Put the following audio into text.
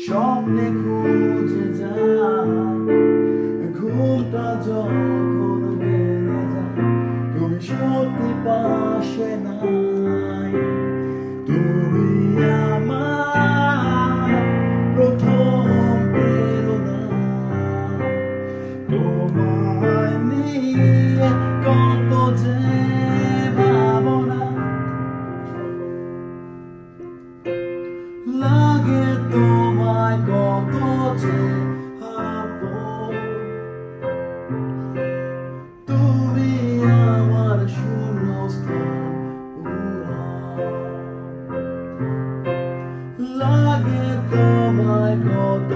স্বপ্নে খুঁজে যায় ঘুমটা যখন বেড়ে যায় তুমি সত্যি পাশে নাই তুমি আমার প্রথম প্রেরণা তোমায় নিয়ে কত যে ভাবনা লাগে তোমায় কত যে আপন তুমি আমার শূন্যস্থান পূরণ লাগে তোমায় কত